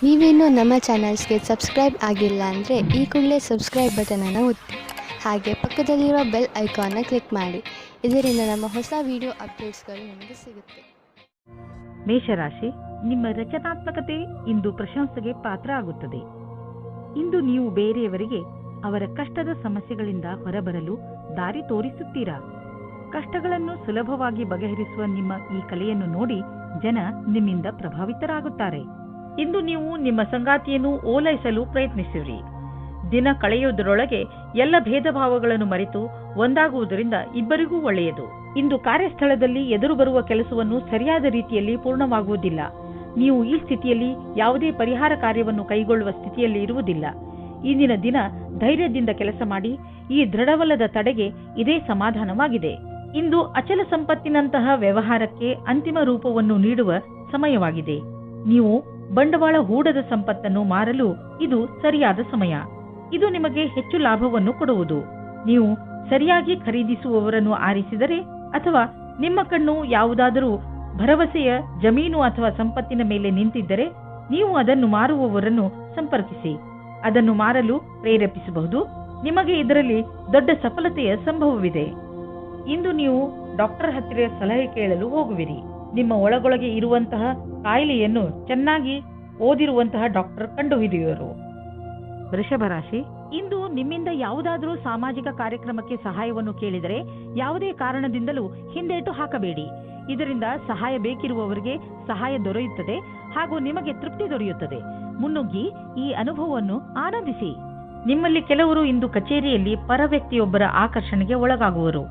ನೀವೇನೂ ನಮ್ಮ ಚಾನಲ್ಸ್ಗೆ ಸಬ್ಸ್ಕ್ರೈಬ್ ಆಗಿಲ್ಲ ಅಂದರೆ ಈ ಕೂಡಲೇ ಸಬ್ಸ್ಕ್ರೈಬ್ ಬಟನನ್ನು ಒತ್ತಿ ಹಾಗೆ ಪಕ್ಕದಲ್ಲಿರುವ ಬೆಲ್ ಐಕಾನ್ನ ಕ್ಲಿಕ್ ಮಾಡಿ. ಇದರಿಂದ ನಮ್ಮ ಹೊಸ ವಿಡಿಯೋ ಅಪ್ಡೇಟ್ಸ್ಗಳು ನಿಮಗೆ ಸಿಗುತ್ತೆ. ಮೇಷರಾಶಿ, ನಿಮ್ಮ ರಚನಾತ್ಮಕತೆ ಇಂದು ಪ್ರಶಂಸೆಗೆ ಪಾತ್ರ ಆಗುತ್ತದೆ. ಇಂದು ನೀವು ಬೇರೆಯವರಿಗೆ ಅವರ ಕಷ್ಟದ ಸಮಸ್ಯೆಗಳಿಂದ ಹೊರಬರಲು ದಾರಿ ತೋರಿಸುತ್ತೀರಾ. ಕಷ್ಟಗಳನ್ನು ಸುಲಭವಾಗಿ ಬಗೆಹರಿಸುವ ನಿಮ್ಮ ಈ ಕಲೆಯನ್ನು ನೋಡಿ ಜನ ನಿಮ್ಮಿಂದ ಪ್ರಭಾವಿತರಾಗುತ್ತಾರೆ. ಇಂದು ನೀವು ನಿಮ್ಮ ಸಂಗಾತಿಯನ್ನು ಓಲೈಸಲು ಪ್ರಯತ್ನಿಸಿರಿ. ದಿನ ಕಳೆಯುವುದರೊಳಗೆ ಎಲ್ಲ ಭೇದ ಭಾವಗಳನ್ನು ಮರೆತು ಒಂದಾಗುವುದರಿಂದ ಇಬ್ಬರಿಗೂ ಒಳ್ಳೆಯದು. ಇಂದು ಕಾರ್ಯಸ್ಥಳದಲ್ಲಿ ಎದುರು ಬರುವ ಕೆಲಸವನ್ನು ಸರಿಯಾದ ರೀತಿಯಲ್ಲಿ ಪೂರ್ಣವಾಗುವುದಿಲ್ಲ. ನೀವು ಈ ಸ್ಥಿತಿಯಲ್ಲಿ ಯಾವುದೇ ಪರಿಹಾರ ಕಾರ್ಯವನ್ನು ಕೈಗೊಳ್ಳುವ ಸ್ಥಿತಿಯಲ್ಲಿ ಇರುವುದಿಲ್ಲ. ಇಂದಿನ ದಿನ ಧೈರ್ಯದಿಂದ ಕೆಲಸ ಮಾಡಿ. ಈ ದೃಢವಲ್ಲದ ತಡೆಗೆ ಇದೇ ಸಮಾಧಾನವಾಗಿದೆ. ಇಂದು ಅಚಲ ಸಂಪತ್ತಿನಂತಹ ವ್ಯವಹಾರಕ್ಕೆ ಅಂತಿಮ ರೂಪವನ್ನು ನೀಡುವ ಸಮಯವಾಗಿದೆ. ನೀವು ಬಂಡವಾಳ ಹೂಡದ ಸಂಪತ್ತನ್ನು ಮಾರಲು ಇದು ಸರಿಯಾದ ಸಮಯ. ಇದು ನಿಮಗೆ ಹೆಚ್ಚು ಲಾಭವನ್ನು ಕೊಡುವುದು. ನೀವು ಸರಿಯಾಗಿ ಖರೀದಿಸುವವರನ್ನು ಆರಿಸಿದರೆ ಅಥವಾ ನಿಮ್ಮ ಕಣ್ಣು ಯಾವುದಾದರೂ ಭರವಸೆಯ ಜಮೀನು ಅಥವಾ ಸಂಪತ್ತಿನ ಮೇಲೆ ನಿಂತಿದ್ದರೆ ನೀವು ಅದನ್ನು ಮಾರುವವರನ್ನು ಸಂಪರ್ಕಿಸಿ. ಅದನ್ನು ಮಾರಲು ಪ್ರೇರೇಪಿಸಬಹುದು. ನಿಮಗೆ ಇದರಲ್ಲಿ ದೊಡ್ಡ ಸಫಲತೆಯ ಸಂಭವವಿದೆ. ಇಂದು ನೀವು ಡಾಕ್ಟರ್ ಹತ್ತಿರ ಸಲಹೆ ಕೇಳಲು ಹೋಗುವಿರಿ. ನಿಮ್ಮ ಒಳಗೊಳಗೆ ಇರುವಂತಹ ಕಾಯಿಲೆಯನ್ನು ಚೆನ್ನಾಗಿ ಓದಿರುವಂತಹ ಡಾಕ್ಟರ್ ಕಂಡುಹಿಡಿಯುವರು. ವೃಷಭ ರಾಶಿ, ಇಂದು ನಿಮ್ಮಿಂದ ಯಾವುದಾದರೂ ಸಾಮಾಜಿಕ ಕಾರ್ಯಕ್ರಮಕ್ಕೆ ಸಹಾಯವನ್ನು ಕೇಳಿದರೆ ಯಾವುದೇ ಕಾರಣದಿಂದಲೂ ಹಿಂದೇಟು ಹಾಕಬೇಡಿ. ಇದರಿಂದ ಸಹಾಯ ಬೇಕಿರುವವರಿಗೆ ಸಹಾಯ ದೊರೆಯುತ್ತದೆ ಹಾಗೂ ನಿಮಗೆ ತೃಪ್ತಿ ದೊರೆಯುತ್ತದೆ. ಮುನ್ನುಗ್ಗಿ ಈ ಅನುಭವವನ್ನು ಆನಂದಿಸಿ. ನಿಮ್ಮಲ್ಲಿ ಕೆಲವರು ಇಂದು ಕಚೇರಿಯಲ್ಲಿ ಪರ ವ್ಯಕ್ತಿಯೊಬ್ಬರ ಆಕರ್ಷಣೆಗೆ ಒಳಗಾಗುವರು.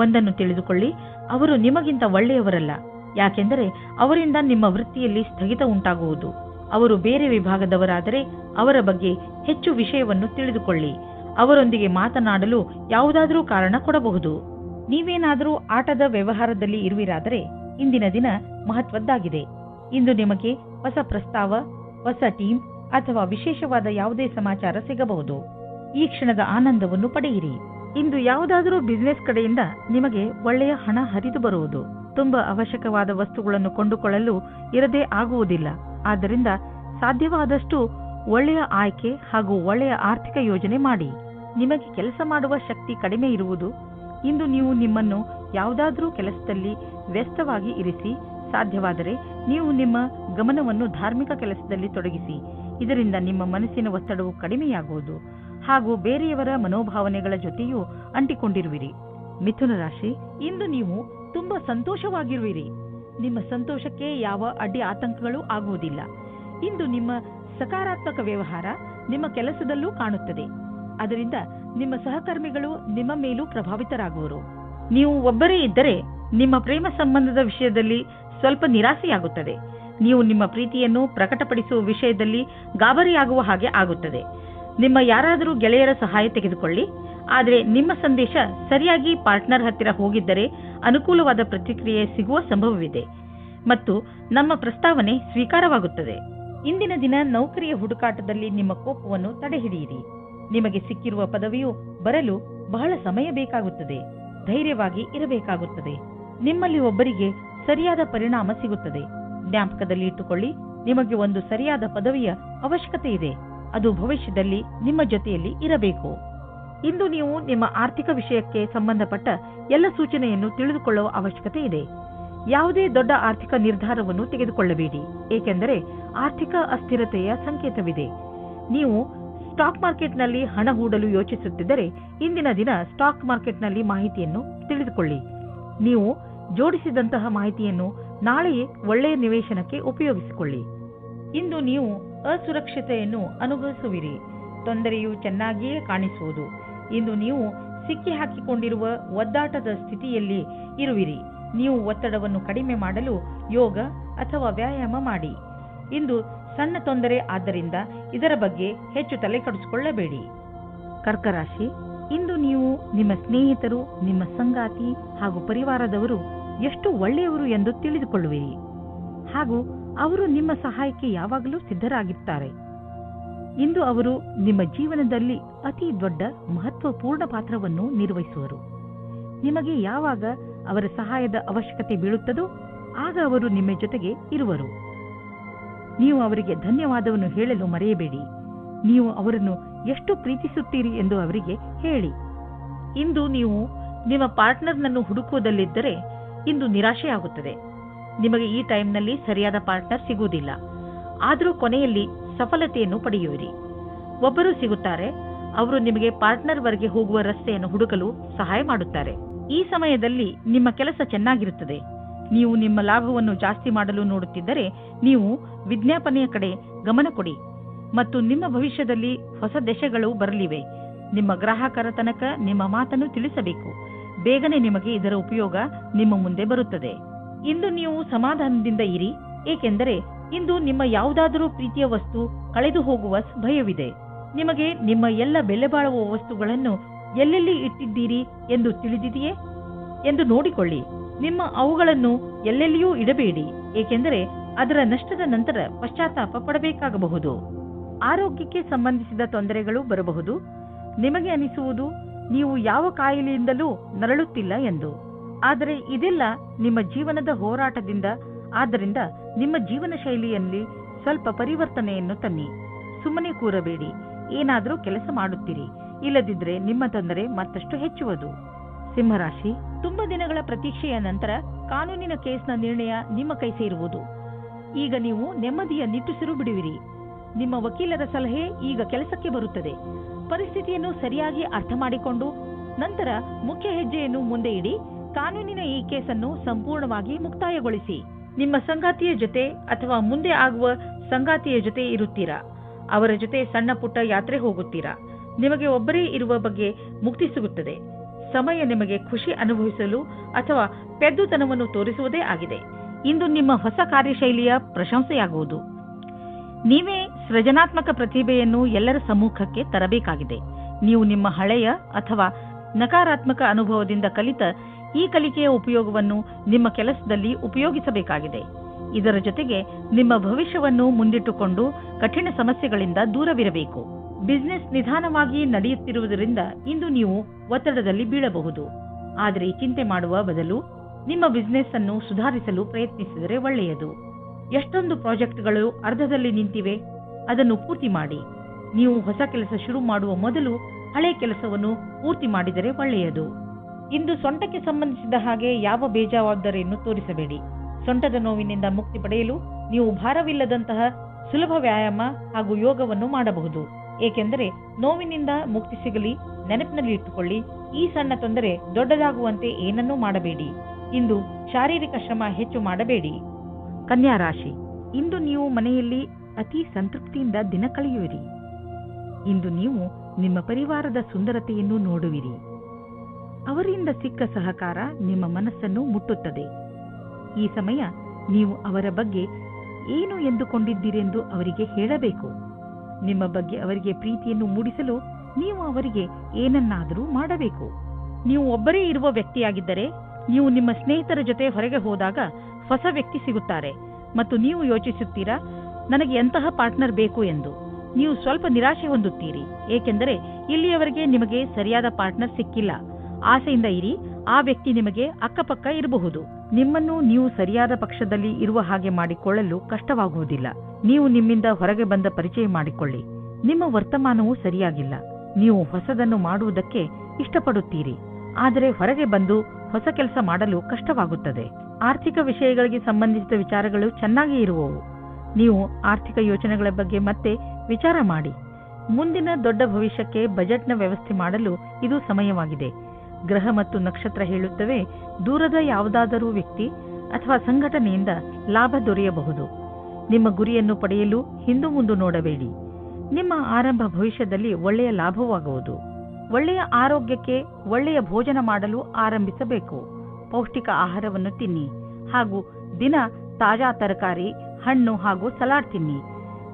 ಒಂದನ್ನು ತಿಳಿದುಕೊಳ್ಳಿ, ಅವರು ನಿಮಗಿಂತ ಒಳ್ಳೆಯವರಲ್ಲ. ಯಾಕೆಂದರೆ ಅವರಿಂದ ನಿಮ್ಮ ವೃತ್ತಿಯಲ್ಲಿ ಸ್ಥಗಿತ ಉಂಟಾಗುವುದು. ಅವರು ಬೇರೆ ವಿಭಾಗದವರಾದರೆ ಅವರ ಬಗ್ಗೆ ಹೆಚ್ಚು ವಿಷಯವನ್ನು ತಿಳಿದುಕೊಳ್ಳಿ. ಅವರೊಂದಿಗೆ ಮಾತನಾಡಲು ಯಾವುದಾದರೂ ಕಾರಣ ಕೊಡಬಹುದು. ನೀವೇನಾದರೂ ಆಟದ ವ್ಯವಹಾರದಲ್ಲಿ ಇರುವಿರಾದರೆ ಇಂದಿನ ದಿನ ಮಹತ್ವದ್ದಾಗಿದೆ. ಇಂದು ನಿಮಗೆ ಹೊಸ ಪ್ರಸ್ತಾವ, ಹೊಸ ಟೀಮ್ ಅಥವಾ ವಿಶೇಷವಾದ ಯಾವುದೇ ಸಮಾಚಾರ ಸಿಗಬಹುದು. ಈ ಕ್ಷಣದ ಆನಂದವನ್ನು ಪಡೆಯಿರಿ. ಇಂದು ಯಾವುದಾದರೂ ಬಿಸಿನೆಸ್ ಕಡೆಯಿಂದ ನಿಮಗೆ ಒಳ್ಳೆಯ ಹಣ ಹರಿದು ಬರುವುದು. ತುಂಬಾ ಅವಶ್ಯಕವಾದ ವಸ್ತುಗಳನ್ನು ಕೊಂಡುಕೊಳ್ಳಲು ಇರದೇ ಆಗುವುದಿಲ್ಲ. ಆದ್ದರಿಂದ ಸಾಧ್ಯವಾದಷ್ಟು ಒಳ್ಳೆಯ ಆಯ್ಕೆ ಹಾಗೂ ಒಳ್ಳೆಯ ಆರ್ಥಿಕ ಯೋಜನೆ ಮಾಡಿ. ನಿಮಗೆ ಕೆಲಸ ಮಾಡುವ ಶಕ್ತಿ ಕಡಿಮೆ ಇರುವುದು. ಇಂದು ನೀವು ನಿಮ್ಮನ್ನು ಯಾವುದಾದರೂ ಕೆಲಸದಲ್ಲಿ ವ್ಯಸ್ತವಾಗಿ ಇರಿಸಿ. ಸಾಧ್ಯವಾದರೆ ನೀವು ನಿಮ್ಮ ಗಮನವನ್ನು ಧಾರ್ಮಿಕ ಕೆಲಸದಲ್ಲಿ ತೊಡಗಿಸಿ. ಇದರಿಂದ ನಿಮ್ಮ ಮನಸ್ಸಿನ ಒತ್ತಡವು ಕಡಿಮೆಯಾಗುವುದು ಹಾಗೂ ಬೇರೆಯವರ ಮನೋಭಾವನೆಗಳ ಜೊತೆಯೂ ಅಂಟಿಕೊಂಡಿರುವಿರಿ. ಮಿಥುನ ರಾಶಿ, ಇಂದು ನೀವು ತುಂಬಾ ಸಂತೋಷವಾಗಿರುವಿರಿ. ನಿಮ್ಮ ಸಂತೋಷಕ್ಕೆ ಯಾವ ಅಡ್ಡಿ ಆತಂಕಗಳೂ ಆಗುವುದಿಲ್ಲ. ಇಂದು ನಿಮ್ಮ ಸಕಾರಾತ್ಮಕ ವ್ಯವಹಾರ ನಿಮ್ಮ ಕೆಲಸದಲ್ಲೂ ಕಾಣುತ್ತದೆ. ಅದರಿಂದ ನಿಮ್ಮ ಸಹಕರ್ಮಿಗಳು ನಿಮ್ಮ ಮೇಲೂ ಪ್ರಭಾವಿತರಾಗುವರು. ನೀವು ಒಬ್ಬರೇ ಇದ್ದರೆ ನಿಮ್ಮ ಪ್ರೇಮ ಸಂಬಂಧದ ವಿಷಯದಲ್ಲಿ ಸ್ವಲ್ಪ ನಿರಾಸೆಯಾಗುತ್ತದೆ. ನೀವು ನಿಮ್ಮ ಪ್ರೀತಿಯನ್ನು ಪ್ರಕಟಪಡಿಸುವ ವಿಷಯದಲ್ಲಿ ಗಾಬರಿಯಾಗುವ ಹಾಗೆ ಆಗುತ್ತದೆ. ನಿಮ್ಮ ಯಾರಾದರೂ ಗೆಳೆಯರ ಸಹಾಯ ತೆಗೆದುಕೊಳ್ಳಿ. ಆದರೆ ನಿಮ್ಮ ಸಂದೇಶ ಸರಿಯಾಗಿ ಪಾರ್ಟ್ನರ್ ಹತ್ತಿರ ಹೋಗಿದ್ದರೆ ಅನುಕೂಲವಾದ ಪ್ರತಿಕ್ರಿಯೆ ಸಿಗುವ ಸಂಭವವಿದೆ ಮತ್ತು ನಮ್ಮ ಪ್ರಸ್ತಾವನೆ ಸ್ವೀಕಾರವಾಗುತ್ತದೆ. ಇಂದಿನ ದಿನ ನೌಕರಿಯ ಹುಡುಕಾಟದಲ್ಲಿ ನಿಮ್ಮ ಕೋಪವನ್ನು ತಡೆಹಿಡಿಯಿರಿ. ನಿಮಗೆ ಸಿಕ್ಕಿರುವ ಪದವಿಯು ಬರಲು ಬಹಳ ಸಮಯ ಬೇಕಾಗುತ್ತದೆ. ಧೈರ್ಯವಾಗಿ ಇರಬೇಕಾಗುತ್ತದೆ. ನಿಮ್ಮಲ್ಲಿ ಒಬ್ಬರಿಗೆ ಸರಿಯಾದ ಪರಿಣಾಮ ಸಿಗುತ್ತದೆ. ಜ್ಞಾಪಕದಲ್ಲಿ ಇಟ್ಟುಕೊಳ್ಳಿ, ನಿಮಗೆ ಒಂದು ಸರಿಯಾದ ಪದವಿಯ ಅವಶ್ಯಕತೆ ಇದೆ. ಅದು ಭವಿಷ್ಯದಲ್ಲಿ ನಿಮ್ಮ ಜೊತೆಯಲ್ಲಿ ಇರಬೇಕು. ಇಂದು ನೀವು ನಿಮ್ಮ ಆರ್ಥಿಕ ವಿಷಯಕ್ಕೆ ಸಂಬಂಧಪಟ್ಟ ಎಲ್ಲ ಸೂಚನೆಯನ್ನು ತಿಳಿದುಕೊಳ್ಳುವ ಅವಶ್ಯಕತೆ ಇದೆ. ಯಾವುದೇ ದೊಡ್ಡ ಆರ್ಥಿಕ ನಿರ್ಧಾರವನ್ನು ತೆಗೆದುಕೊಳ್ಳಬೇಡಿ, ಏಕೆಂದರೆ ಆರ್ಥಿಕ ಅಸ್ಥಿರತೆಯ ಸಂಕೇತವಿದೆ. ನೀವು ಸ್ಟಾಕ್ ಮಾರ್ಕೆಟ್ನಲ್ಲಿ ಹಣ ಹೂಡಲು ಯೋಚಿಸುತ್ತಿದ್ದರೆ ಇಂದಿನ ದಿನ ಸ್ಟಾಕ್ ಮಾರ್ಕೆಟ್ನಲ್ಲಿ ಮಾಹಿತಿಯನ್ನು ತಿಳಿದುಕೊಳ್ಳಿ. ನೀವು ಜೋಡಿಸಿದಂತಹ ಮಾಹಿತಿಯನ್ನು ನಾಳೆಯೇ ಒಳ್ಳೆಯ ನಿವೇಶನಕ್ಕೆ ಉಪಯೋಗಿಸಿಕೊಳ್ಳಿ. ಇಂದು ನೀವು ಅಸುರಕ್ಷತೆಯನ್ನು ಅನುಭವಿಸುವಿರಿ. ತೊಂದರೆಯು ಚೆನ್ನಾಗಿಯೇ ಕಾಣಿಸುವುದು. ಇಂದು ನೀವು ಸಿಕ್ಕಿ ಹಾಕಿಕೊಂಡಿರುವ ಒದ್ದಾಟದ ಸ್ಥಿತಿಯಲ್ಲಿ ಇರುವಿರಿ. ನೀವು ಒತ್ತಡವನ್ನು ಕಡಿಮೆ ಮಾಡಲು ಯೋಗ ಅಥವಾ ವ್ಯಾಯಾಮ ಮಾಡಿ. ಇಂದು ಸಣ್ಣ ತೊಂದರೆ, ಆದ್ದರಿಂದ ಇದರ ಬಗ್ಗೆ ಹೆಚ್ಚು ತಲೆ ಕೆಡಿಸಿಕೊಳ್ಳಬೇಡಿ. ಕರ್ಕರಾಶಿ, ಇಂದು ನೀವು ನಿಮ್ಮ ಸ್ನೇಹಿತರು, ನಿಮ್ಮ ಸಂಗಾತಿ ಹಾಗೂ ಪರಿವಾರದವರು ಎಷ್ಟು ಒಳ್ಳೆಯವರು ಎಂದು ತಿಳಿದುಕೊಳ್ಳುವಿರಿ ಹಾಗೂ ಅವರು ನಿಮ್ಮ ಸಹಾಯಕ್ಕೆ ಯಾವಾಗಲೂ ಸಿದ್ಧರಾಗಿರ್ತಾರೆ. ಇಂದು ಅವರು ನಿಮ್ಮ ಜೀವನದಲ್ಲಿ ಅತಿ ದೊಡ್ಡ ಮಹತ್ವಪೂರ್ಣ ಪಾತ್ರವನ್ನು ನಿರ್ವಹಿಸುವರು. ನಿಮಗೆ ಯಾವಾಗ ಅವರ ಸಹಾಯದ ಅವಶ್ಯಕತೆ ಬೀಳುತ್ತದೋ ಆಗ ಅವರು ನಿಮ್ಮ ಜೊತೆಗೆ ಇರುವರು. ನೀವು ಅವರಿಗೆ ಧನ್ಯವಾದವನ್ನು ಹೇಳಲು ಮರೆಯಬೇಡಿ. ನೀವು ಅವರನ್ನು ಎಷ್ಟು ಪ್ರೀತಿಸುತ್ತೀರಿ ಎಂದು ಅವರಿಗೆ ಹೇಳಿ. ಇಂದು ನೀವು ನಿಮ್ಮ ಪಾರ್ಟ್ನರ್ನನ್ನು ಹುಡುಕುವುದಲ್ಲಿದ್ದರೆ ಇಂದು ನಿರಾಶೆಯಾಗುತ್ತದೆ. ನಿಮಗೆ ಈ ಟೈಮ್ನಲ್ಲಿ ಸರಿಯಾದ ಪಾರ್ಟ್ನರ್ ಸಿಗುವುದಿಲ್ಲ. ಆದರೂ ಕೊನೆಯಲ್ಲಿ ಸಫಲತೆಯನ್ನು ಪಡೆಯುವಿರಿ. ಒಬ್ಬರು ಸಿಗುತ್ತಾರೆ. ಅವರು ನಿಮಗೆ ಪಾರ್ಟ್ನರ್ವರೆಗೆ ಹೋಗುವ ರಸ್ತೆಯನ್ನು ಹುಡುಕಲು ಸಹಾಯ ಮಾಡುತ್ತಾರೆ. ಈ ಸಮಯದಲ್ಲಿ ನಿಮ್ಮ ಕೆಲಸ ಚೆನ್ನಾಗಿರುತ್ತದೆ. ನೀವು ನಿಮ್ಮ ಲಾಭವನ್ನು ಜಾಸ್ತಿ ಮಾಡಲು ನೋಡುತ್ತಿದ್ದರೆ ನೀವು ವಿಜ್ಞಾಪನೆಯ ಕಡೆ ಗಮನ ಕೊಡಿ ಮತ್ತು ನಿಮ್ಮ ಭವಿಷ್ಯದಲ್ಲಿ ಹೊಸ ದಶೆಗಳು ಬರಲಿವೆ. ನಿಮ್ಮ ಗ್ರಾಹಕರ ತನಕ ನಿಮ್ಮ ಮಾತನ್ನು ತಿಳಿಸಬೇಕು. ಬೇಗನೆ ನಿಮಗೆ ಇದರ ಉಪಯೋಗ ನಿಮ್ಮ ಮುಂದೆ ಬರುತ್ತದೆ. ಇಂದು ನೀವು ಸಮಾಧಾನದಿಂದ ಇರಿ, ಏಕೆಂದರೆ ಇಂದು ನಿಮ್ಮ ಯಾವುದಾದರೂ ಪ್ರೀತಿಯ ವಸ್ತು ಕಳೆದು ಹೋಗುವ ಭಯವಿದೆ. ನಿಮಗೆ ನಿಮ್ಮ ಎಲ್ಲ ಬೆಲೆ ಬಾಳುವ ವಸ್ತುಗಳನ್ನು ಎಲ್ಲೆಲ್ಲಿ ಇಟ್ಟಿದ್ದೀರಿ ಎಂದು ತಿಳಿದಿದೆಯೇ ಎಂದು ನೋಡಿಕೊಳ್ಳಿ. ನಿಮ್ಮ ಅವುಗಳನ್ನು ಎಲ್ಲೆಲ್ಲಿಯೂ ಇಡಬೇಡಿ, ಏಕೆಂದರೆ ಅದರ ನಷ್ಟದ ನಂತರ ಪಶ್ಚಾತ್ತಾಪ ಪಡಬೇಕಾಗಬಹುದು. ಆರೋಗ್ಯಕ್ಕೆ ಸಂಬಂಧಿಸಿದ ತೊಂದರೆಗಳು ಬರಬಹುದು. ನಿಮಗೆ ಅನಿಸುವುದು ನೀವು ಯಾವ ಕಾಯಿಲೆಯಿಂದಲೂ ನರಳುತ್ತಿಲ್ಲ ಎಂದು. ಆದರೆ ಇದೆಲ್ಲ ನಿಮ್ಮ ಜೀವನದ ಹೋರಾಟದಿಂದ. ಆದ್ದರಿಂದ ನಿಮ್ಮ ಜೀವನ ಶೈಲಿಯಲ್ಲಿ ಸ್ವಲ್ಪ ಪರಿವರ್ತನೆಯನ್ನು ತನ್ನಿ. ಸುಮ್ಮನೆ ಕೂರಬೇಡಿ, ಏನಾದರೂ ಕೆಲಸ ಮಾಡುತ್ತೀರಿ. ಇಲ್ಲದಿದ್ದರೆ ನಿಮ್ಮ ತೊಂದರೆ ಮತ್ತಷ್ಟು ಹೆಚ್ಚುವುದು. ಸಿಂಹರಾಶಿ, ತುಂಬಾ ದಿನಗಳ ಪ್ರತೀಕ್ಷೆಯ ನಂತರ ಕಾನೂನಿನ ಕೇಸ್ನ ನಿರ್ಣಯ ನಿಮ್ಮ ಕೈ ಸೇರುವುದು. ಈಗ ನೀವು ನೆಮ್ಮದಿಯ ನಿಟ್ಟುಸಿರು ಬಿಡುವಿರಿ. ನಿಮ್ಮ ವಕೀಲರ ಸಲಹೆ ಈಗ ಕೆಲಸಕ್ಕೆ ಬರುತ್ತದೆ. ಪರಿಸ್ಥಿತಿಯನ್ನು ಸರಿಯಾಗಿ ಅರ್ಥ ಮಾಡಿಕೊಂಡು ನಂತರ ಮುಖ್ಯ ಹೆಜ್ಜೆಯನ್ನು ಮುಂದೆ ಇಡಿ. ಕಾನೂನಿನ ಈ ಕೇಸನ್ನು ಸಂಪೂರ್ಣವಾಗಿ ಮುಕ್ತಾಯಗೊಳಿಸಿ. ನಿಮ್ಮ ಸಂಗಾತಿಯ ಜೊತೆ ಅಥವಾ ಮುಂದೆ ಆಗುವ ಸಂಗಾತಿಯ ಜೊತೆ ಇರುತ್ತೀರಾ. ಅವರ ಜೊತೆ ಸಣ್ಣ ಪುಟ್ಟ ಯಾತ್ರೆ ಹೋಗುತ್ತೀರಾ. ನಿಮಗೆ ಒಬ್ಬರೇ ಇರುವ ಬಗ್ಗೆ ಮುಕ್ತಿ ಸಿಗುತ್ತದೆ. ಸಮಯ ನಿಮಗೆ ಖುಷಿ ಅನುಭವಿಸಲು ಅಥವಾ ಪೆದ್ದುತನವನ್ನು ತೋರಿಸುವುದೇ ಆಗಿದೆ. ಇಂದು ನಿಮ್ಮ ಹೊಸ ಕಾರ್ಯಶೈಲಿಯ ಪ್ರಶಂಸೆಯಾಗುವುದು. ನೀವೇ ಸೃಜನಾತ್ಮಕ ಪ್ರತಿಭೆಯನ್ನು ಎಲ್ಲರ ಸಮ್ಮುಖಕ್ಕೆ ತರಬೇಕಾಗಿದೆ. ನೀವು ನಿಮ್ಮ ಹಳೆಯ ಅಥವಾ ನಕಾರಾತ್ಮಕ ಅನುಭವದಿಂದ ಕಲಿತ ಈ ಕಲಿಕೆಯ ಉಪಯೋಗವನ್ನು ನಿಮ್ಮ ಕೆಲಸದಲ್ಲಿ ಉಪಯೋಗಿಸಬೇಕಾಗಿದೆ. ಇದರ ಜೊತೆಗೆ ನಿಮ್ಮ ಭವಿಷ್ಯವನ್ನು ಮುಂದಿಟ್ಟುಕೊಂಡು ಕಠಿಣ ಸಮಸ್ಯೆಗಳಿಂದ ದೂರವಿರಬೇಕು. ಬಿಸಿನೆಸ್ ನಿಧಾನವಾಗಿ ನಡೆಯುತ್ತಿರುವುದರಿಂದ ಇಂದು ನೀವು ಒತ್ತಡದಲ್ಲಿ ಬೀಳಬಹುದು. ಆದರೆ ಚಿಂತೆ ಮಾಡುವ ಬದಲು ನಿಮ್ಮ ಬಿಸಿನೆಸ್ ಅನ್ನು ಸುಧಾರಿಸಲು ಪ್ರಯತ್ನಿಸಿದರೆ ಒಳ್ಳೆಯದು. ಎಷ್ಟೊಂದು ಪ್ರಾಜೆಕ್ಟ್ಗಳು ಅರ್ಧದಲ್ಲಿ ನಿಂತಿವೆ, ಅದನ್ನು ಪೂರ್ತಿ ಮಾಡಿ. ನೀವು ಹೊಸ ಕೆಲಸ ಶುರು ಮಾಡುವ ಮೊದಲು ಹಳೆ ಕೆಲಸವನ್ನು ಪೂರ್ತಿ ಮಾಡಿದರೆ ಒಳ್ಳೆಯದು. ಇಂದು ಸೊಂಟಕ್ಕೆ ಸಂಬಂಧಿಸಿದ ಹಾಗೆ ಯಾವ ಬೇಜವಾಬ್ದಾರಿಯನ್ನು ತೋರಿಸಬೇಡಿ. ಸೊಂಟದ ನೋವಿನಿಂದ ಮುಕ್ತಿ ಪಡೆಯಲು ನೀವು ಭಾರವಿಲ್ಲದಂತಹ ಸುಲಭ ವ್ಯಾಯಾಮ ಹಾಗೂ ಯೋಗವನ್ನು ಮಾಡಬಹುದು. ಏಕೆಂದರೆ ನೋವಿನಿಂದ ಮುಕ್ತಿ ಸಿಗಲಿ ನೆನಪಿನಲ್ಲಿ ಇಟ್ಟುಕೊಳ್ಳಿ, ಈ ಸಣ್ಣ ತೊಂದರೆ ದೊಡ್ಡದಾಗುವಂತೆ ಏನನ್ನೂ ಮಾಡಬೇಡಿ. ಇಂದು ಶಾರೀರಿಕ ಶ್ರಮ ಹೆಚ್ಚು ಮಾಡಬೇಡಿ. ಕನ್ಯಾ ರಾಶಿ, ಇಂದು ನೀವು ಮನೆಯಲ್ಲಿ ಅತಿ ಸಂತೃಪ್ತಿಯಿಂದ ದಿನ ಕಳೆಯುವಿರಿ. ಇಂದು ನೀವು ನಿಮ್ಮ ಪರಿವಾರದ ಸುಂದರತೆಯನ್ನು ನೋಡುವಿರಿ. ಅವರಿಂದ ಸಿಕ್ಕ ಸಹಕಾರ ನಿಮ್ಮ ಮನಸ್ಸನ್ನು ಮುಟ್ಟುತ್ತದೆ. ಈ ಸಮಯ ನೀವು ಅವರ ಬಗ್ಗೆ ಏನು ಎಂದುಕೊಂಡಿದ್ದೀರೆಂದು ಅವರಿಗೆ ಹೇಳಬೇಕು. ನಿಮ್ಮ ಬಗ್ಗೆ ಅವರಿಗೆ ಪ್ರೀತಿಯನ್ನು ಮೂಡಿಸಲು ನೀವು ಅವರಿಗೆ ಏನನ್ನಾದರೂ ಮಾಡಬೇಕು. ನೀವು ಒಬ್ಬರೇ ಇರುವ ವ್ಯಕ್ತಿಯಾಗಿದ್ದರೆ ನೀವು ನಿಮ್ಮ ಸ್ನೇಹಿತರ ಜೊತೆ ಹೊರಗೆ ಹೋದಾಗ ಹೊಸ ವ್ಯಕ್ತಿ ಸಿಗುತ್ತಾರೆ ಮತ್ತು ನೀವು ಯೋಚಿಸುತ್ತೀರಾ, ನನಗೆ ಎಂತಹ ಪಾರ್ಟ್ನರ್ ಬೇಕು ಎಂದು. ನೀವು ಸ್ವಲ್ಪ ನಿರಾಶೆ ಹೊಂದುತ್ತೀರಿ, ಏಕೆಂದರೆ ಇಲ್ಲಿಯವರೆಗೆ ನಿಮಗೆ ಸರಿಯಾದ ಪಾರ್ಟ್ನರ್ ಸಿಕ್ಕಿಲ್ಲ. ಆಸೆಯಿಂದ ಇರಿ, ಆ ವ್ಯಕ್ತಿ ನಿಮಗೆ ಅಕ್ಕಪಕ್ಕ ಇರಬಹುದು. ನಿಮ್ಮನ್ನು ನೀವು ಸರಿಯಾದ ಪಕ್ಷದಲ್ಲಿ ಇರುವ ಹಾಗೆ ಮಾಡಿಕೊಳ್ಳಲು ಕಷ್ಟವಾಗುವುದಿಲ್ಲ. ನೀವು ನಿಮ್ಮಿಂದ ಹೊರಗೆ ಬಂದ ಪರಿಚಯ ಮಾಡಿಕೊಳ್ಳಿ. ನಿಮ್ಮ ವರ್ತಮಾನವೂ ಸರಿಯಾಗಿಲ್ಲ. ನೀವು ಹೊಸದನ್ನು ಮಾಡುವುದಕ್ಕೆ ಇಷ್ಟಪಡುತ್ತೀರಿ, ಆದರೆ ಹೊರಗೆ ಬಂದು ಹೊಸ ಕೆಲಸ ಮಾಡಲು ಕಷ್ಟವಾಗುತ್ತದೆ. ಆರ್ಥಿಕ ವಿಷಯಗಳಿಗೆ ಸಂಬಂಧಿಸಿದ ವಿಚಾರಗಳು ಚೆನ್ನಾಗಿ ಇರುವವು. ನೀವು ಆರ್ಥಿಕ ಯೋಚನೆಗಳ ಬಗ್ಗೆ ಮತ್ತೆ ವಿಚಾರ ಮಾಡಿ. ಮುಂದಿನ ದೊಡ್ಡ ಭವಿಷ್ಯಕ್ಕೆ ಬಜೆಟ್ನ ವ್ಯವಸ್ಥೆ ಮಾಡಲು ಇದು ಸಮಯವಾಗಿದೆ. ಗ್ರಹ ಮತ್ತು ನಕ್ಷತ್ರ ಹೇಳುತ್ತವೆ, ದೂರದ ಯಾವುದಾದರೂ ವ್ಯಕ್ತಿ ಅಥವಾ ಸಂಘಟನೆಯಿಂದ ಲಾಭ ದೊರೆಯಬಹುದು. ನಿಮ್ಮ ಗುರಿಯನ್ನು ಪಡೆಯಲು ಹಿಂದು ಮುಂದು ನೋಡಬೇಡಿ. ನಿಮ್ಮ ಆರಂಭ ಭವಿಷ್ಯದಲ್ಲಿ ಒಳ್ಳೆಯ ಲಾಭವಾಗುವುದು. ಒಳ್ಳೆಯ ಆರೋಗ್ಯಕ್ಕೆ ಒಳ್ಳೆಯ ಭೋಜನ ಮಾಡಲು ಆರಂಭಿಸಬೇಕು. ಪೌಷ್ಟಿಕ ಆಹಾರವನ್ನು ತಿನ್ನಿ ಹಾಗೂ ದಿನ ತಾಜಾ ತರಕಾರಿ, ಹಣ್ಣು ಹಾಗೂ ಸಲಾಡ್ ತಿನ್ನಿ.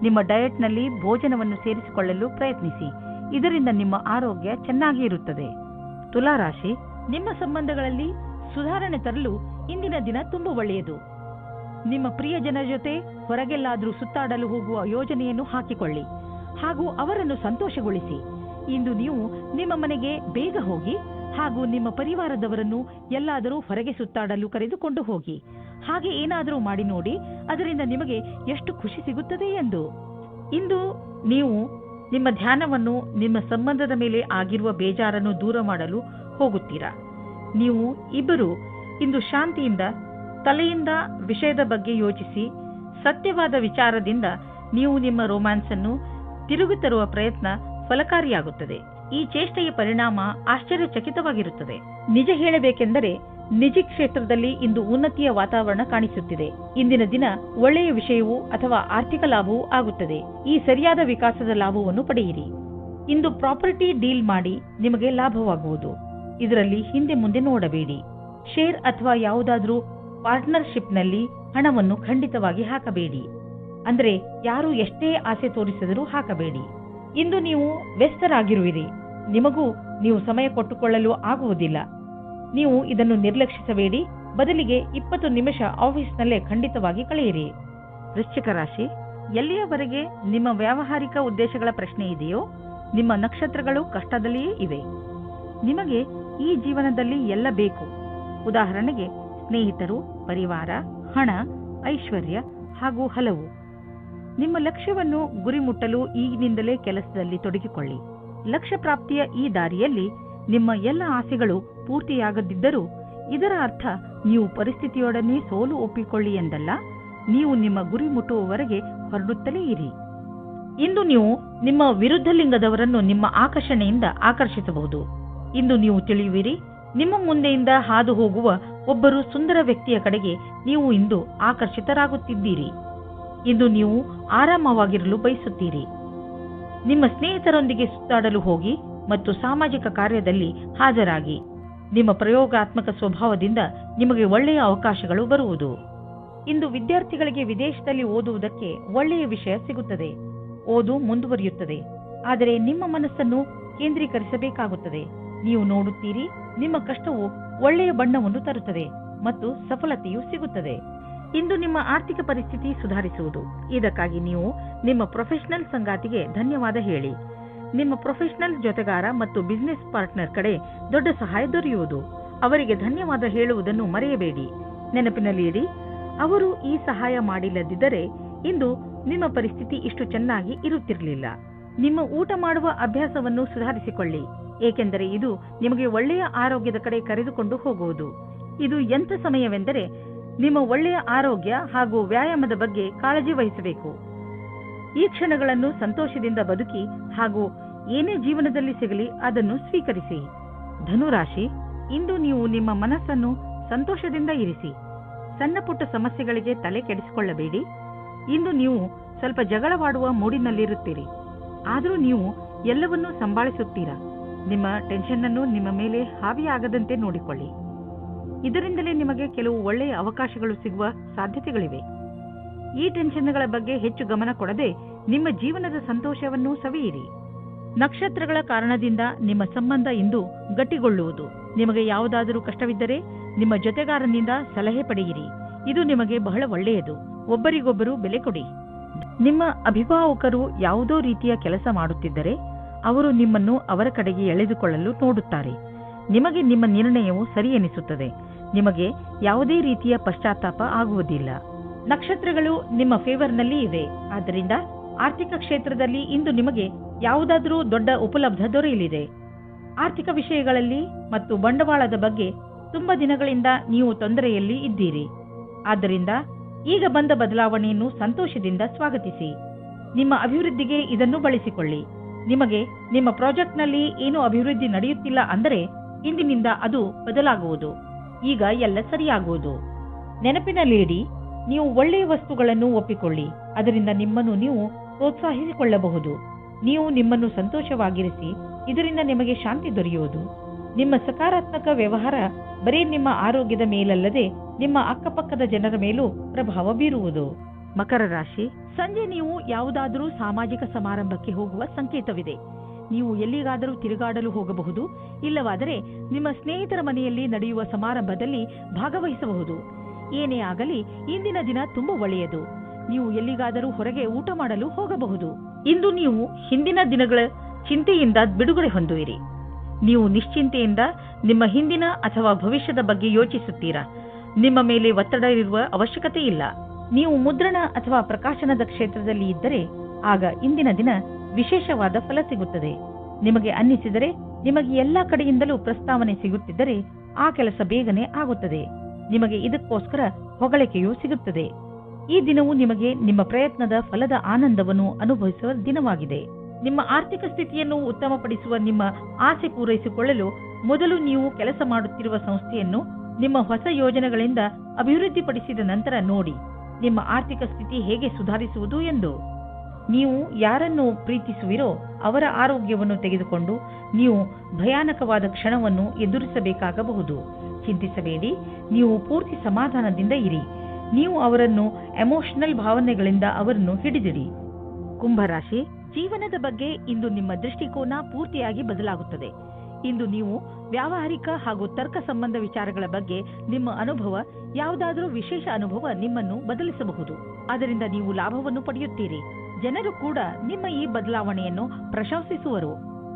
ನಿಮ್ಮ ಡಯಟ್ನಲ್ಲಿ ಭೋಜನವನ್ನು ಸೇರಿಸಿಕೊಳ್ಳಲು ಪ್ರಯತ್ನಿಸಿ. ಇದರಿಂದ ನಿಮ್ಮ ಆರೋಗ್ಯ ಚೆನ್ನಾಗಿ ಇರುತ್ತದೆ. ತುಲಾ ರಾಶಿ, ನಿಮ್ಮ ಸಂಬಂಧಗಳಲ್ಲಿ ಸುಧಾರಣೆ ತರಲು ಇಂದಿನ ದಿನ ತುಂಬಾ ಒಳ್ಳೆಯದು. ನಿಮ್ಮ ಪ್ರಿಯ ಜನರ ಜೊತೆ ಹೊರಗೆಲ್ಲಾದರೂ ಸುತ್ತಾಡಲು ಹೋಗುವ ಯೋಜನೆಯನ್ನು ಹಾಕಿಕೊಳ್ಳಿ ಹಾಗೂ ಅವರನ್ನು ಸಂತೋಷಗೊಳಿಸಿ. ಇಂದು ನೀವು ನಿಮ್ಮ ಮನೆಗೆ ಬೇಗ ಹೋಗಿ ಹಾಗೂ ನಿಮ್ಮ ಪರಿವಾರದವರನ್ನು ಎಲ್ಲಾದರೂ ಹೊರಗೆ ಸುತ್ತಾಡಲು ಕರೆದುಕೊಂಡು ಹೋಗಿ. ಹಾಗೆ ಏನಾದರೂ ಮಾಡಿ ನೋಡಿ, ಅದರಿಂದ ನಿಮಗೆ ಎಷ್ಟು ಖುಷಿ ಸಿಗುತ್ತದೆ ಎಂದು. ಇಂದು ನೀವು ನಿಮ್ಮ ಧ್ಯಾನವನ್ನು ನಿಮ್ಮ ಸಂಬಂಧದ ಮೇಲೆ ಆಗಿರುವ ಬೇಜಾರನ್ನು ದೂರ ಮಾಡಲು ಹೋಗುತ್ತೀರಾ. ನೀವು ಇಬ್ಬರು ಇಂದು ಶಾಂತಿಯಿಂದ ತಲೆಯಿಂದ ವಿಷಯದ ಬಗ್ಗೆ ಯೋಚಿಸಿ ಸತ್ಯವಾದ ವಿಚಾರದಿಂದ ನೀವು ನಿಮ್ಮ ರೊಮ್ಯಾನ್ಸ್ ಅನ್ನು ತಿರುಗಿ ತರುವ ಪ್ರಯತ್ನ ಫಲಕಾರಿಯಾಗುತ್ತದೆ. ಈ ಚೇಷ್ಟೆಯ ಪರಿಣಾಮ ಆಶ್ಚರ್ಯಚಕಿತವಾಗಿರುತ್ತದೆ. ನಿಜ ಹೇಳಬೇಕೆಂದರೆ ನಿಜ ಕ್ಷೇತ್ರದಲ್ಲಿ ಇಂದು ಉನ್ನತಿಯ ವಾತಾವರಣ ಕಾಣಿಸುತ್ತಿದೆ. ಇಂದಿನ ದಿನ ಒಳ್ಳೆಯ ವಿಷಯವೂ ಅಥವಾ ಆರ್ಥಿಕ ಲಾಭವೂ ಆಗುತ್ತದೆ. ಈ ಸರಿಯಾದ ವಿಕಾಸದ ಲಾಭವನ್ನು ಪಡೆಯಿರಿ. ಇಂದು ಪ್ರಾಪರ್ಟಿ ಡೀಲ್ ಮಾಡಿ ನಿಮಗೆ ಲಾಭವಾಗುವುದು. ಇದರಲ್ಲಿ ಹಿಂದೆ ಮುಂದೆ ನೋಡಬೇಡಿ. ಶೇರ್ ಅಥವಾ ಯಾವುದಾದ್ರೂ ಪಾರ್ಟ್ನರ್ಶಿಪ್ನಲ್ಲಿ ಹಣವನ್ನು ಖಂಡಿತವಾಗಿ ಹಾಕಬೇಡಿ. ಅಂದರೆ ಯಾರು ಎಷ್ಟೇ ಆಸೆ ತೋರಿಸಿದರೂ ಹಾಕಬೇಡಿ. ಇಂದು ನೀವು ವ್ಯಸ್ತರಾಗಿರುವಿರಿ. ನಿಮಗೂ ನೀವು ಸಮಯ ಕೊಟ್ಟುಕೊಳ್ಳಲು ಆಗುವುದಿಲ್ಲ. ನೀವು ಇದನ್ನು ನಿರ್ಲಕ್ಷಿಸಬೇಡಿ. ಬದಲಿಗೆ 20 ನಿಮಿಷ ಆಫೀಸ್ನಲ್ಲೇ ಖಂಡಿತವಾಗಿ ಕಳೆಯಿರಿ. ವೃಶ್ಚಿಕ ರಾಶಿ, ಎಲ್ಲಿಯವರೆಗೆ ನಿಮ್ಮ ವ್ಯಾವಹಾರಿಕ ಉದ್ದೇಶಗಳ ಪ್ರಶ್ನೆ ಇದೆಯೋ ನಿಮ್ಮ ನಕ್ಷತ್ರಗಳು ಕಷ್ಟದಲ್ಲಿಯೇ ಇವೆ. ನಿಮಗೆ ಈ ಜೀವನದಲ್ಲಿ ಎಲ್ಲ ಬೇಕು. ಉದಾಹರಣೆಗೆ ಸ್ನೇಹಿತರು, ಪರಿವಾರ, ಹಣ, ಐಶ್ವರ್ಯ ಹಾಗೂ ಹಲವು. ನಿಮ್ಮ ಲಕ್ಷ್ಯವನ್ನು ಗುರಿ ಮುಟ್ಟಲು ಈಗಿನಿಂದಲೇ ಕೆಲಸದಲ್ಲಿ ತೊಡಗಿಕೊಳ್ಳಿ. ಲಕ್ಷ್ಯ ಪ್ರಾಪ್ತಿಯ ಈ ದಾರಿಯಲ್ಲಿ ನಿಮ್ಮ ಎಲ್ಲ ಆಸೆಗಳು ಪೂರ್ತಿಯಾಗದಿದ್ದರೂ ಇದರ ಅರ್ಥ ನೀವು ಪರಿಸ್ಥಿತಿಯೊಡನೆ ಸೋಲು ಒಪ್ಪಿಕೊಳ್ಳಿ ಎಂದಲ್ಲ. ನೀವು ನಿಮ್ಮ ಗುರಿ ಮುಟ್ಟುವವರೆಗೆ ಹೊರಡುತ್ತಲೇ ಇರಿ. ಇಂದು ನೀವು ನಿಮ್ಮ ವಿರುದ್ಧ ಲಿಂಗದವರನ್ನು ನಿಮ್ಮ ಆಕರ್ಷಣೆಯಿಂದ ಆಕರ್ಷಿಸಬಹುದು. ಇಂದು ನೀವು ತಿಳಿಯುವಿರಿ, ನಿಮ್ಮ ಮುಂದೆಯಿಂದ ಹಾದು ಹೋಗುವ ಒಬ್ಬರು ಸುಂದರ ವ್ಯಕ್ತಿಯ ಕಡೆಗೆ ನೀವು ಇಂದು ಆಕರ್ಷಿತರಾಗುತ್ತಿದ್ದೀರಿ. ಇಂದು ನೀವು ಆರಾಮವಾಗಿರಲು ಬಯಸುತ್ತೀರಿ. ನಿಮ್ಮ ಸ್ನೇಹಿತರೊಂದಿಗೆ ಸುತ್ತಾಡಲು ಹೋಗಿ ಮತ್ತು ಸಾಮಾಜಿಕ ಕಾರ್ಯದಲ್ಲಿ ಹಾಜರಾಗಿ. ನಿಮ್ಮ ಪ್ರಯೋಗಾತ್ಮಕ ಸ್ವಭಾವದಿಂದ ನಿಮಗೆ ಒಳ್ಳೆಯ ಅವಕಾಶಗಳು ಬರುವುದು. ಇಂದು ವಿದ್ಯಾರ್ಥಿಗಳಿಗೆ ವಿದೇಶದಲ್ಲಿ ಓದುವುದಕ್ಕೆ ಒಳ್ಳೆಯ ವಿಷಯ ಸಿಗುತ್ತದೆ. ಓದು ಮುಂದುವರಿಯುತ್ತದೆ. ಆದರೆ ನಿಮ್ಮ ಮನಸ್ಸನ್ನು ಕೇಂದ್ರೀಕರಿಸಬೇಕಾಗುತ್ತದೆ. ನೀವು ನೋಡುತ್ತೀರಿ, ನಿಮ್ಮ ಕಷ್ಟವು ಒಳ್ಳೆಯ ಬಣ್ಣವನ್ನು ತರುತ್ತದೆ ಮತ್ತು ಸಫಲತೆಯೂ ಸಿಗುತ್ತದೆ. ಇಂದು ನಿಮ್ಮ ಆರ್ಥಿಕ ಪರಿಸ್ಥಿತಿ ಸುಧಾರಿಸುವುದು. ಇದಕ್ಕಾಗಿ ನೀವು ನಿಮ್ಮ ಪ್ರೊಫೆಷನಲ್ ಸಂಗಾತಿಗೆ ಧನ್ಯವಾದ ಹೇಳಿ. ನಿಮ್ಮ ಪ್ರೊಫೆಷನಲ್ ಜೊತೆಗಾರ ಮತ್ತು ಬಿಸಿನೆಸ್ ಪಾರ್ಟ್ನರ್ ಕಡೆ ದೊಡ್ಡ ಸಹಾಯ ದೊರೆಯುವುದು. ಅವರಿಗೆ ಧನ್ಯವಾದ ಹೇಳುವುದನ್ನು ಮರೆಯಬೇಡಿ. ನೆನಪಿನಲ್ಲಿ ಇಡಿ, ಅವರು ಈ ಸಹಾಯ ಮಾಡಿಲ್ಲದಿದ್ದರೆ ಇಂದು ನಿಮ್ಮ ಪರಿಸ್ಥಿತಿ ಇಷ್ಟು ಚೆನ್ನಾಗಿ ಇರುತ್ತಿರಲಿಲ್ಲ. ನಿಮ್ಮ ಊಟ ಮಾಡುವ ಅಭ್ಯಾಸವನ್ನು ಸುಧಾರಿಸಿಕೊಳ್ಳಿ, ಏಕೆಂದರೆ ಇದು ನಿಮಗೆ ಒಳ್ಳೆಯ ಆರೋಗ್ಯದ ಕಡೆ ಕರೆದುಕೊಂಡು ಹೋಗುವುದು. ಇದು ಎಂಥ ಸಮಯವೆಂದರೆ ನಿಮ್ಮ ಒಳ್ಳೆಯ ಆರೋಗ್ಯ ಹಾಗೂ ವ್ಯಾಯಾಮದ ಬಗ್ಗೆ ಕಾಳಜಿ ವಹಿಸಬೇಕು. ಈ ಕ್ಷಣಗಳನ್ನು ಸಂತೋಷದಿಂದ ಬದುಕಿ ಹಾಗೂ ಏನೇ ಜೀವನದಲ್ಲಿ ಸಿಗಲಿ ಅದನ್ನು ಸ್ವೀಕರಿಸಿ. ಧನುರಾಶಿ, ಇಂದು ನೀವು ನಿಮ್ಮ ಮನಸ್ಸನ್ನು ಸಂತೋಷದಿಂದ ಇರಿಸಿ. ಸಣ್ಣ ಪುಟ್ಟ ಸಮಸ್ಯೆಗಳಿಗೆ ತಲೆ ಕೆಡಿಸಿಕೊಳ್ಳಬೇಡಿ. ಇಂದು ನೀವು ಸ್ವಲ್ಪ ಜಗಳವಾಡುವ ಮೂಡಿನಲ್ಲಿರುತ್ತೀರಿ. ಆದರೂ ನೀವು ಎಲ್ಲವನ್ನೂ ಸಂಭಾಳಿಸುತ್ತೀರಾ. ನಿಮ್ಮ ಟೆನ್ಷನ್ ಅನ್ನು ನಿಮ್ಮ ಮೇಲೆ ಹಾವಿಯಾಗದಂತೆ ನೋಡಿಕೊಳ್ಳಿ. ಇದರಿಂದಲೇ ನಿಮಗೆ ಕೆಲವು ಒಳ್ಳೆಯ ಅವಕಾಶಗಳು ಸಿಗುವ ಸಾಧ್ಯತೆಗಳಿವೆ. ಈ ಟೆನ್ಷನ್ಗಳ ಬಗ್ಗೆ ಹೆಚ್ಚು ಗಮನ ಕೊಡದೆ ನಿಮ್ಮ ಜೀವನದ ಸಂತೋಷವನ್ನು ಸವಿಯಿರಿ. ನಕ್ಷತ್ರಗಳ ಕಾರಣದಿಂದ ನಿಮ್ಮ ಸಂಬಂಧ ಇಂದು ಗಟ್ಟಿಗೊಳ್ಳುವುದು. ನಿಮಗೆ ಯಾವುದಾದರೂ ಕಷ್ಟವಿದ್ದರೆ ನಿಮ್ಮ ಜೊತೆಗಾರನಿಂದ ಸಲಹೆ ಪಡೆಯಿರಿ. ಇದು ನಿಮಗೆ ಬಹಳ ಒಳ್ಳೆಯದು. ಒಬ್ಬರಿಗೊಬ್ಬರು ಬೆಲೆ ಕೊಡಿ. ನಿಮ್ಮ ಅಭಿಭಾವಕರು ಯಾವುದೋ ರೀತಿಯ ಕೆಲಸ ಮಾಡುತ್ತಿದ್ದರೆ ಅವರು ನಿಮ್ಮನ್ನು ಅವರ ಕಡೆಗೆ ಎಳೆದುಕೊಳ್ಳಲು ನೋಡುತ್ತಾರೆ. ನಿಮಗೆ ನಿಮ್ಮ ನಿರ್ಣಯವು ಸರಿ ಎನಿಸುತ್ತದೆ. ನಿಮಗೆ ಯಾವುದೇ ರೀತಿಯ ಪಶ್ಚಾತ್ತಾಪ ಆಗುವುದಿಲ್ಲ. ನಕ್ಷತ್ರಗಳು ನಿಮ್ಮ ಫೇವರ್ನಲ್ಲಿ ಇವೆ. ಆದ್ದರಿಂದ ಆರ್ಥಿಕ ಕ್ಷೇತ್ರದಲ್ಲಿ ಇಂದು ನಿಮಗೆ ಯಾವುದಾದರೂ ದೊಡ್ಡ ಉಪಲಬ್ಧ ದೊರೆಯಲಿದೆ. ಆರ್ಥಿಕ ವಿಷಯಗಳಲ್ಲಿ ಮತ್ತು ಬಂಡವಾಳದ ಬಗ್ಗೆ ತುಂಬಾ ದಿನಗಳಿಂದ ನೀವು ತೊಂದರೆಯಲ್ಲಿ ಇದ್ದೀರಿ. ಆದ್ದರಿಂದ ಈಗ ಬಂದ ಬದಲಾವಣೆಯನ್ನು ಸಂತೋಷದಿಂದ ಸ್ವಾಗತಿಸಿ. ನಿಮ್ಮ ಅಭಿವೃದ್ಧಿಗೆ ಇದನ್ನು ಬಳಸಿಕೊಳ್ಳಿ. ನಿಮಗೆ ನಿಮ್ಮ ಪ್ರಾಜೆಕ್ಟ್ನಲ್ಲಿ ಏನೂ ಅಭಿವೃದ್ಧಿ ನಡೆಯುತ್ತಿಲ್ಲ ಅಂದರೆ ಇಂದಿನಿಂದ ಅದು ಬದಲಾಗುವುದು. ಈಗ ಎಲ್ಲ ಸರಿಯಾಗುವುದು. ನೆನಪಿನಲ್ಲಿಡಿ, ನೀವು ಒಳ್ಳೆಯ ವಸ್ತುಗಳನ್ನು ಒಪ್ಪಿಕೊಳ್ಳಿ. ಅದರಿಂದ ನಿಮ್ಮನ್ನು ನೀವು ಪ್ರೋತ್ಸಾಹಿಸಿಕೊಳ್ಳಬಹುದು. ನೀವು ನಿಮ್ಮನ್ನು ಸಂತೋಷವಾಗಿರಿಸಿ. ಇದರಿಂದ ನಿಮಗೆ ಶಾಂತಿ ದೊರೆಯುವುದು. ನಿಮ್ಮ ಸಕಾರಾತ್ಮಕ ವ್ಯವಹಾರ ಬರೀ ನಿಮ್ಮ ಆರೋಗ್ಯದ ಮೇಲಲ್ಲದೆ ನಿಮ್ಮ ಅಕ್ಕಪಕ್ಕದ ಜನರ ಮೇಲೂ ಪ್ರಭಾವ ಬೀರುವುದು. ಮಕರ ರಾಶಿ, ಸಂಜೆ ನೀವು ಯಾವುದಾದರೂ ಸಾಮಾಜಿಕ ಸಮಾರಂಭಕ್ಕೆ ಹೋಗುವ ಸಂಕೇತವಿದೆ. ನೀವು ಎಲ್ಲಿಗಾದರೂ ತಿರುಗಾಡಲು ಹೋಗಬಹುದು. ಇಲ್ಲವಾದರೆ ನಿಮ್ಮ ಸ್ನೇಹಿತರ ಮನೆಯಲ್ಲಿ ನಡೆಯುವ ಸಮಾರಂಭದಲ್ಲಿ ಭಾಗವಹಿಸಬಹುದು. ಏನೇ ಆಗಲಿ ಇಂದಿನ ದಿನ ತುಂಬಾ ಒಳ್ಳೆಯದು. ನೀವು ಎಲ್ಲಿಗಾದರೂ ಹೊರಗೆ ಊಟ ಮಾಡಲು ಹೋಗಬಹುದು. ಇಂದು ನೀವು ಹಿಂದಿನ ದಿನಗಳ ಚಿಂತೆಯಿಂದ ಬಿಡುಗಡೆ ಹೊಂದುವಿರಿ. ನೀವು ನಿಶ್ಚಿಂತೆಯಿಂದ ನಿಮ್ಮ ಹಿಂದಿನ ಅಥವಾ ಭವಿಷ್ಯದ ಬಗ್ಗೆ ಯೋಚಿಸುತ್ತೀರಾ. ನಿಮ್ಮ ಮೇಲೆ ಒತ್ತಡ ಇರುವ ಅವಶ್ಯಕತೆ ಇಲ್ಲ. ನೀವು ಮುದ್ರಣ ಅಥವಾ ಪ್ರಕಾಶನದ ಕ್ಷೇತ್ರದಲ್ಲಿ ಇದ್ದರೆ ಆಗ ಇಂದಿನ ದಿನ ವಿಶೇಷವಾದ ಫಲ ಸಿಗುತ್ತದೆ. ನಿಮಗೆ ಅನ್ನಿಸಿದರೆ, ನಿಮಗೆ ಎಲ್ಲಾ ಕಡೆಯಿಂದಲೂ ಪ್ರಸ್ತಾವನೆ ಸಿಗುತ್ತಿದ್ದರೆ ಆ ಕೆಲಸ ಬೇಗನೆ ಆಗುತ್ತದೆ. ನಿಮಗೆ ಇದಕ್ಕೋಸ್ಕರ ಹೊಗಳಿಕೆಯೂ ಸಿಗುತ್ತದೆ. ಈ ದಿನವು ನಿಮಗೆ ನಿಮ್ಮ ಪ್ರಯತ್ನದ ಫಲದ ಆನಂದವನ್ನು ಅನುಭವಿಸುವ ದಿನವಾಗಿದೆ. ನಿಮ್ಮ ಆರ್ಥಿಕ ಸ್ಥಿತಿಯನ್ನು ಉತ್ತಮಪಡಿಸುವ ನಿಮ್ಮ ಆಸೆ ಪೂರೈಸಿಕೊಳ್ಳಲು ಮೊದಲು ನೀವು ಕೆಲಸ ಮಾಡುತ್ತಿರುವ ಸಂಸ್ಥೆಯನ್ನು ನಿಮ್ಮ ಹೊಸ ಯೋಜನೆಗಳಿಂದ ಅಭಿವೃದ್ಧಿಪಡಿಸಿದ ನಂತರ ನೋಡಿ ನಿಮ್ಮ ಆರ್ಥಿಕ ಸ್ಥಿತಿ ಹೇಗೆ ಸುಧಾರಿಸುವುದು ಎಂದು. ನೀವು ಯಾರನ್ನು ಪ್ರೀತಿಸುವಿರೋ ಅವರ ಆರೋಗ್ಯವನ್ನು ತೆಗೆದುಕೊಂಡು ನೀವು ಭಯಾನಕವಾದ ಕ್ಷಣವನ್ನು ಎದುರಿಸಬೇಕಾಗಬಹುದು. ಚಿಂತಿಸಬೇಡಿ, ನೀವು ಪೂರ್ತಿ ಸಮಾಧಾನದಿಂದ ಇರಿ. ನೀವು ಅವರನ್ನು ಎಮೋಷನಲ್ ಭಾವನೆಗಳಿಂದ ಅವರನ್ನು ಹಿಡಿದಿಡಿ. ಕುಂಭರಾಶಿ, ಜೀವನದ ಬಗ್ಗೆ ಇಂದು ನಿಮ್ಮ ದೃಷ್ಟಿಕೋನ ಪೂರ್ತಿಯಾಗಿ ಬದಲಾಗುತ್ತದೆ. ಇಂದು ನೀವು ವ್ಯಾವಹಾರಿಕ ಹಾಗೂ ತರ್ಕ ಸಂಬಂಧ ವಿಚಾರಗಳ ಬಗ್ಗೆ ನಿಮ್ಮ ಅನುಭವ, ಯಾವುದಾದರೂ ವಿಶೇಷ ಅನುಭವ ನಿಮ್ಮನ್ನು ಬದಲಿಸಬಹುದು. ಅದರಿಂದ ನೀವು ಲಾಭವನ್ನು ಪಡೆಯುತ್ತೀರಿ. ಜನರು ಕೂಡ ನಿಮ್ಮ ಈ ಬದಲಾವಣೆಯನ್ನು ಪ್ರಶಂಸಿಸುವರು.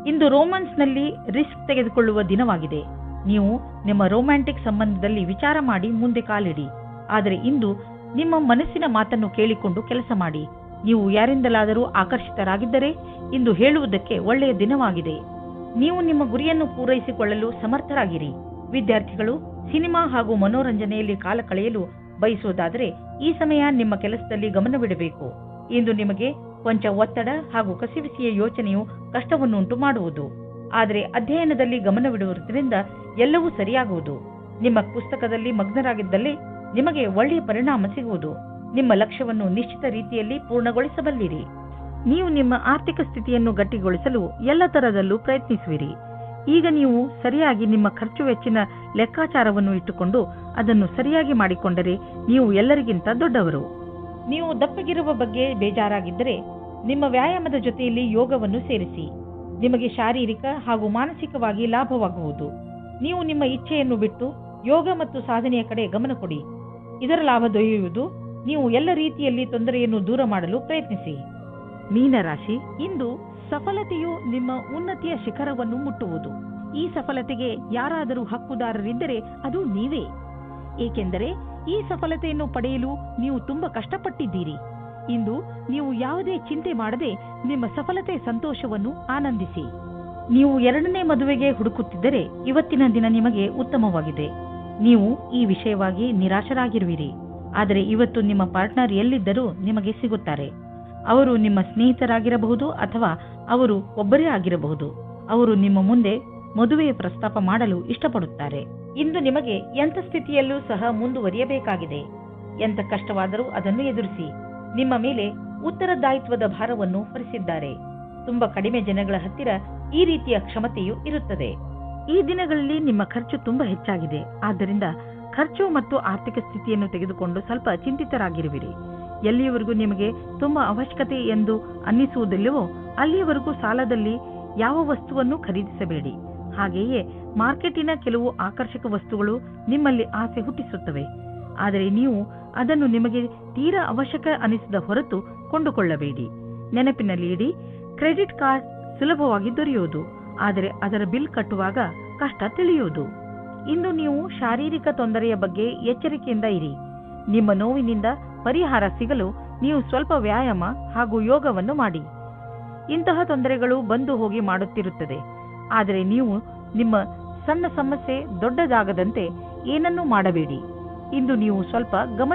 ಇಂದು ರೋಮಾನ್ಸ್ನಲ್ಲಿ ರಿಸ್ಕ್ ತೆಗೆದುಕೊಳ್ಳುವ ದಿನವಾಗಿದೆ. ನೀವು ನಿಮ್ಮ ರೊಮ್ಯಾಂಟಿಕ್ ಸಂಬಂಧದಲ್ಲಿ ವಿಚಾರ ಮಾಡಿ ಮುಂದೆ ಕಾಲಿಡಿ. ಆದರೆ ಇಂದು ನಿಮ್ಮ ಮನಸ್ಸಿನ ಮಾತನ್ನು ಕೇಳಿಕೊಂಡು ಕೆಲಸ ಮಾಡಿ. ನೀವು ಯಾರಿಂದಲಾದರೂ ಆಕರ್ಷಿತರಾಗಿದ್ದರೆ ಇಂದು ಹೇಳುವುದಕ್ಕೆ ಒಳ್ಳೆಯ ದಿನವಾಗಿದೆ. ನೀವು ನಿಮ್ಮ ಗುರಿಯನ್ನು ಪೂರೈಸಿಕೊಳ್ಳಲು ಸಮರ್ಥರಾಗಿರಿ. ವಿದ್ಯಾರ್ಥಿಗಳು ಸಿನಿಮಾ ಹಾಗೂ ಮನೋರಂಜನೆಯಲ್ಲಿ ಕಾಲ ಕಳೆಯಲು ಬಯಸುವುದಾದರೆ ಈ ಸಮಯ ನಿಮ್ಮ ಕೆಲಸದಲ್ಲಿ ಗಮನವಿಡಬೇಕು. ಇಂದು ನಿಮಗೆ ಕೊಂಚ ಒತ್ತಡ ಹಾಗೂ ಕಸಿವಿಸಿಯ ಯೋಚನೆಯು ಕಷ್ಟವನ್ನುಂಟು ಮಾಡುವುದು. ಆದರೆ ಅಧ್ಯಯನದಲ್ಲಿ ಗಮನವಿಡುವುದರಿಂದ ಎಲ್ಲವೂ ಸರಿಯಾಗುವುದು. ನಿಮ್ಮ ಪುಸ್ತಕದಲ್ಲಿ ಮಗ್ನರಾಗಿದ್ದಲ್ಲಿ ನಿಮಗೆ ಒಳ್ಳೆಯ ಪರಿಣಾಮ ಸಿಗುವುದು. ನಿಮ್ಮ ಲಕ್ಷ್ಯವನ್ನು ನಿಶ್ಚಿತ ರೀತಿಯಲ್ಲಿ ಪೂರ್ಣಗೊಳಿಸಬಲ್ಲಿರಿ. ನೀವು ನಿಮ್ಮ ಆರ್ಥಿಕ ಸ್ಥಿತಿಯನ್ನು ಗಟ್ಟಿಗೊಳಿಸಲು ಎಲ್ಲ ತರದಲ್ಲೂ ಪ್ರಯತ್ನಿಸುವಿರಿ. ಈಗ ನೀವು ಸರಿಯಾಗಿ ನಿಮ್ಮ ಖರ್ಚು ವೆಚ್ಚಿನ ಲೆಕ್ಕಾಚಾರವನ್ನು ಇಟ್ಟುಕೊಂಡು ಅದನ್ನು ಸರಿಯಾಗಿ ಮಾಡಿಕೊಂಡರೆ ನೀವು ಎಲ್ಲರಿಗಿಂತ ದೊಡ್ಡವರು. ನೀವು ದಪ್ಪಗಿರುವ ಬಗ್ಗೆ ಬೇಜಾರಾಗಿದ್ದರೆ ನಿಮ್ಮ ವ್ಯಾಯಾಮದ ಜೊತೆಯಲ್ಲಿ ಯೋಗವನ್ನು ಸೇರಿಸಿ. ನಿಮಗೆ ಶಾರೀರಿಕ ಹಾಗೂ ಮಾನಸಿಕವಾಗಿ ಲಾಭವಾಗುವುದು. ನೀವು ನಿಮ್ಮ ಇಚ್ಛೆಯನ್ನು ಬಿಟ್ಟು ಯೋಗ ಮತ್ತು ಸಾಧನೆಯ ಕಡೆ ಗಮನ ಕೊಡಿ. ಇದರ ಲಾಭ ದೊರೆಯುವುದು. ನೀವು ಎಲ್ಲ ರೀತಿಯಲ್ಲಿ ತೊಂದರೆಯನ್ನು ದೂರ ಮಾಡಲು ಪ್ರಯತ್ನಿಸಿ. ಮೀನರಾಶಿ, ಇಂದು ಸಫಲತೆಯು ನಿಮ್ಮ ಉನ್ನತಿಯ ಶಿಖರವನ್ನು ಮುಟ್ಟುವುದು. ಈ ಸಫಲತೆಗೆ ಯಾರಾದರೂ ಹಕ್ಕುದಾರರಿದ್ದರೆ ಅದು ನೀವೇ. ಏಕೆಂದರೆ ಈ ಸಫಲತೆಯನ್ನು ಪಡೆಯಲು ನೀವು ತುಂಬಾ ಕಷ್ಟಪಟ್ಟಿದ್ದೀರಿ. ಇಂದು ನೀವು ಯಾವುದೇ ಚಿಂತೆ ಮಾಡದೆ ನಿಮ್ಮ ಸಫಲತೆಯ ಸಂತೋಷವನ್ನು ಆನಂದಿಸಿ. ನೀವು ಎರಡನೇ ಮದುವೆಗೆ ಹುಡುಕುತ್ತಿದ್ದರೆ ಇವತ್ತಿನ ದಿನ ನಿಮಗೆ ಉತ್ತಮವಾಗಿದೆ. ನೀವು ಈ ವಿಷಯವಾಗಿ ನಿರಾಶರಾಗಿರುವಿರಿ. ಆದರೆ ಇವತ್ತು ನಿಮ್ಮ ಪಾರ್ಟ್ನರ್ ಎಲ್ಲಿದ್ದರೂ ನಿಮಗೆ ಸಿಗುತ್ತಾರೆ. ಅವರು ನಿಮ್ಮ ಸ್ನೇಹಿತರಾಗಿರಬಹುದು ಅಥವಾ ಅವರು ಒಬ್ಬರೇ ಆಗಿರಬಹುದು. ಅವರು ನಿಮ್ಮ ಮುಂದೆ ಮದುವೆಯ ಪ್ರಸ್ತಾಪ ಮಾಡಲು ಇಷ್ಟಪಡುತ್ತಾರೆ. ಇಂದು ನಿಮಗೆ ಎಂಥ ಸ್ಥಿತಿಯಲ್ಲೂ ಸಹ ಮುಂದುವರಿಯಬೇಕಾಗಿದೆ. ಎಂಥ ಕಷ್ಟವಾದರೂ ಅದನ್ನು ಎದುರಿಸಿ. ನಿಮ್ಮ ಮೇಲೆ ಉತ್ತರದಾಯಿತ್ವದ ಭಾರವನ್ನು ಹೊರಿಸಿದ್ದಾರೆ. ತುಂಬಾ ಕಡಿಮೆ ಜನಗಳ ಹತ್ತಿರ ಈ ರೀತಿಯ ಕ್ಷಮತೆಯು ಇರುತ್ತದೆ. ಈ ದಿನಗಳಲ್ಲಿ ನಿಮ್ಮ ಖರ್ಚು ತುಂಬಾ ಹೆಚ್ಚಾಗಿದೆ. ಆದ್ದರಿಂದ ಖರ್ಚು ಮತ್ತು ಆರ್ಥಿಕ ಸ್ಥಿತಿಯನ್ನು ತೆಗೆದುಕೊಂಡು ಸ್ವಲ್ಪ ಚಿಂತಿತರಾಗಿರುವಿರಿ. ಎಲ್ಲಿಯವರೆಗೂ ನಿಮಗೆ ತುಂಬಾ ಅವಶ್ಯಕತೆ ಎಂದು ಅನ್ನಿಸುವುದಿಲ್ಲವೋ ಅಲ್ಲಿಯವರೆಗೂ ಸಾಲದಲ್ಲಿ ಯಾವ ವಸ್ತುವನ್ನು ಖರೀದಿಸಬೇಡಿ. ಹಾಗೆಯೇ ಮಾರ್ಕೆಟಿನ ಕೆಲವು ಆಕರ್ಷಕ ವಸ್ತುಗಳು ನಿಮ್ಮಲ್ಲಿ ಆಸೆ ಹುಟ್ಟಿಸುತ್ತವೆ. ಆದರೆ ನೀವು ಅದನ್ನು ನಿಮಗೆ ತೀರಾ ಅವಶ್ಯಕ ಅನಿಸಿದ ಹೊರತು ಕೊಂಡುಕೊಳ್ಳಬೇಡಿ. ನೆನಪಿನಲ್ಲಿ ಇಡಿ, ಕ್ರೆಡಿಟ್ ಕಾರ್ಡ್ ಸುಲಭವಾಗಿ ದೊರೆಯುವುದು, ಆದರೆ ಅದರ ಬಿಲ್ ಕಟ್ಟುವಾಗ ಕಷ್ಟ ತಿಳಿಯುವುದು. ಇಂದು ನೀವು ಶಾರೀರಿಕ ತೊಂದರೆಯ ಬಗ್ಗೆ ಎಚ್ಚರಿಕೆಯಿಂದ ಇರಿ. ನಿಮ್ಮ ನೋವಿನಿಂದ ಪರಿಹಾರ ಸಿಗಲು ನೀವು ಸ್ವಲ್ಪ ವ್ಯಾಯಾಮ ಹಾಗೂ ಯೋಗವನ್ನು ಮಾಡಿ. ಇಂತಹ ತೊಂದರೆಗಳು ಬಂದು ಹೋಗಿ ಮಾಡುತ್ತಿರುತ್ತದೆ. ಆದರೆ ನೀವು ನಿಮ್ಮ ಸಣ್ಣ ಸಮಸ್ಯೆ ದೊಡ್ಡದಾಗದಂತೆ ಏನನ್ನೂ ಮಾಡಬೇಡಿ. ಇಂದು ನೀವು ಸ್ವಲ್ಪ ಗಮನ